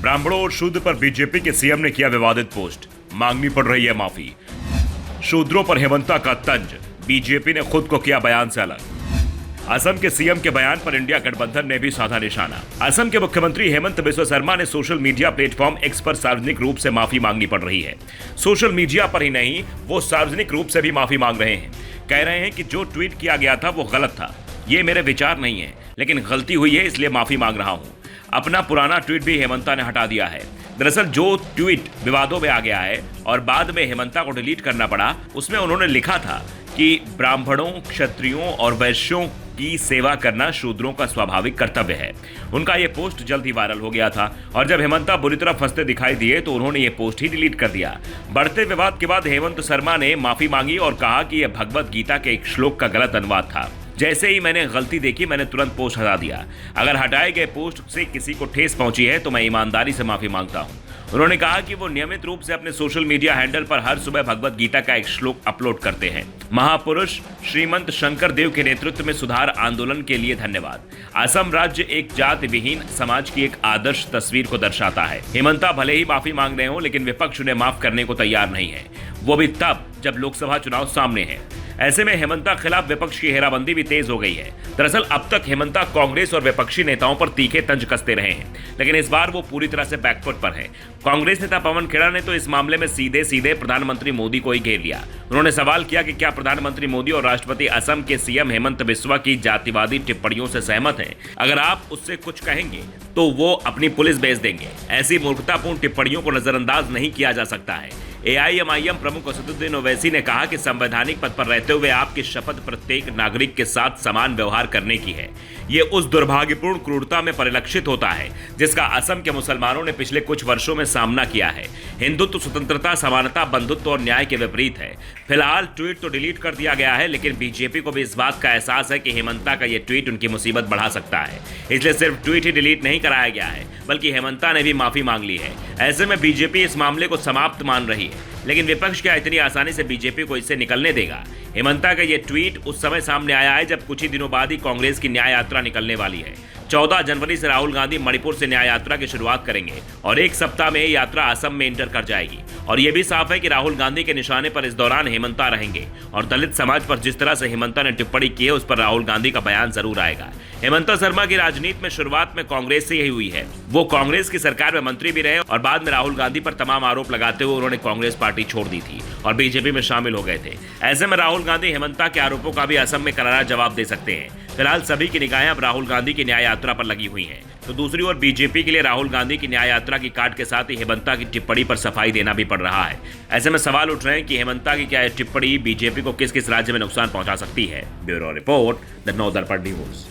ब्राह्मणों और शूद्र पर बीजेपी के सीएम ने किया विवादित पोस्ट, मांगनी पड़ रही है माफी। शूद्रों पर हेमंता का तंज, बीजेपी ने खुद को किया बयान से अलग। असम के सीएम के बयान पर इंडिया गठबंधन ने भी साधा निशाना। असम के मुख्यमंत्री हेमंत बिस्वा शर्मा ने सोशल मीडिया प्लेटफॉर्म एक्स पर सार्वजनिक रूप से माफी मांगनी पड़ रही है। सोशल मीडिया पर ही नहीं, वो सार्वजनिक रूप से भी माफी मांग रहे हैं। कह रहे हैं कि जो ट्वीट किया गया था वो गलत था, ये मेरे विचार नहीं है, लेकिन गलती हुई है इसलिए माफी मांग रहा हूं। अपना पुराना ट्वीट भी हेमंता ने हटा दिया है। दरअसल जो ट्वीट विवादों में आ गया है और बाद में हेमंता को डिलीट करना पड़ा, उसमें उन्होंने लिखा था कि ब्राह्मणों, क्षत्रियों और वैश्यों की सेवा करना शूद्रों का स्वाभाविक कर्तव्य है। उनका यह पोस्ट जल्द ही वायरल हो गया था और जब हेमंता बुरी तरह फंसते दिखाई दिए तो उन्होंने ये पोस्ट ही डिलीट कर दिया। बढ़ते विवाद के बाद हेमंत शर्मा ने माफी मांगी और कहा कि यह भगवत गीता के एक श्लोक का गलत अनुवाद था। जैसे ही मैंने गलती देखी, मैंने तुरंत पोस्ट हटा दिया। अगर हटाए गए पोस्ट से किसी को ठेस पहुंची है तो मैं ईमानदारी से माफी मांगता हूं। उन्होंने कहा कि वो नियमित रूप से अपने सोशल मीडिया हैंडल पर हर सुबह भगवत गीता का एक श्लोक अपलोड करते हैं। महापुरुष श्रीमंत शंकर देव के नेतृत्व में सुधार आंदोलन के लिए धन्यवाद। असम राज्य एक जाति विहीन समाज की एक आदर्श तस्वीर को दर्शाता है। हेमंता भले ही माफी मांग रहे हो, लेकिन विपक्ष उन्हें माफ करने को तैयार नहीं है, वो भी तब जब लोकसभा चुनाव सामने है। ऐसे में हेमंता खिलाफ विपक्ष की घेराबंदी भी तेज हो गई है। दरअसल अब तक हेमंता कांग्रेस और विपक्षी नेताओं पर तीखे तंज कसते रहे हैं, लेकिन इस बार वो पूरी तरह से बैकफुट पर है। कांग्रेस नेता पवन खेड़ा ने तो इस मामले में सीधे प्रधानमंत्री मोदी को ही घेर लिया। उन्होंने सवाल किया कि क्या प्रधानमंत्री मोदी और राष्ट्रपति असम के सीएम हेमंत बिस्वा की जातिवादी टिप्पणियों से सहमत हैं? अगर आप उससे कुछ कहेंगे तो वो अपनी पुलिस भेज देंगे। ऐसी मूर्खतापूर्ण टिप्पणियों को नजरअंदाज नहीं किया जा सकता है। AIMIM प्रमुख असदुद्दीन ओवैसी ने कहा कि संवैधानिक पद पर रहते हुए आपकी शपथ प्रत्येक नागरिक के साथ समान व्यवहार करने की है। ये उस दुर्भाग्यपूर्ण क्रूरता में परिलक्षित होता है जिसका असम के मुसलमानों ने पिछले कुछ वर्षों में सामना किया है। हिंदुत्व, स्वतंत्रता, समानता, बंधुत्व और न्याय के विपरीत है। फिलहाल ट्वीट तो डिलीट कर दिया गया है, लेकिन बीजेपी को भी इस बात का एहसास है कि हेमंता का यह ट्वीट उनकी मुसीबत बढ़ा सकता है। इसलिए सिर्फ ट्वीट ही डिलीट नहीं कराया गया है, बल्कि हेमंता ने भी माफी मांग ली है। ऐसे में बीजेपी इस मामले को समाप्त मान रही है, लेकिन विपक्ष क्या इतनी आसानी से बीजेपी को इससे निकलने देगा? हेमंता का यह ट्वीट उस समय सामने आया है जब कुछ ही दिनों बाद ही कांग्रेस की न्याय यात्रा निकलने वाली है। 14 जनवरी से राहुल गांधी मणिपुर से न्याय यात्रा की शुरुआत करेंगे और एक सप्ताह में यात्रा असम में इंटर कर जाएगी। और यह भी साफ है कि राहुल गांधी के निशाने पर इस दौरान हेमंता रहेंगे और दलित समाज पर जिस तरह से हेमंता ने टिप्पणी की है उस पर राहुल गांधी का बयान जरूर आएगा। हेमंता शर्मा की राजनीति में शुरुआत में कांग्रेस से यही हुई है। वो कांग्रेस की सरकार में मंत्री भी रहे और बाद में राहुल गांधी पर तमाम आरोप लगाते हुए उन्होंने कांग्रेस पार्टी छोड़ दी थी और बीजेपी में शामिल हो गए थे। ऐसे में राहुल गांधी हेमंता के आरोपों का भी असम में करारा जवाब दे सकते हैं। फिलहाल सभी की निगाहें अब राहुल गांधी की न्याय यात्रा पर लगी हुई हैं। तो दूसरी ओर बीजेपी के लिए राहुल गांधी की न्याय यात्रा की काट के साथ ही हेमंता की टिप्पणी पर सफाई देना भी पड़ रहा है। ऐसे में सवाल उठ रहे हैं कि हेमंता की क्या टिप्पणी बीजेपी को किस किस राज्य में नुकसान पहुंचा सकती है। ब्यूरो रिपोर्ट, द नव दर्पण न्यूज।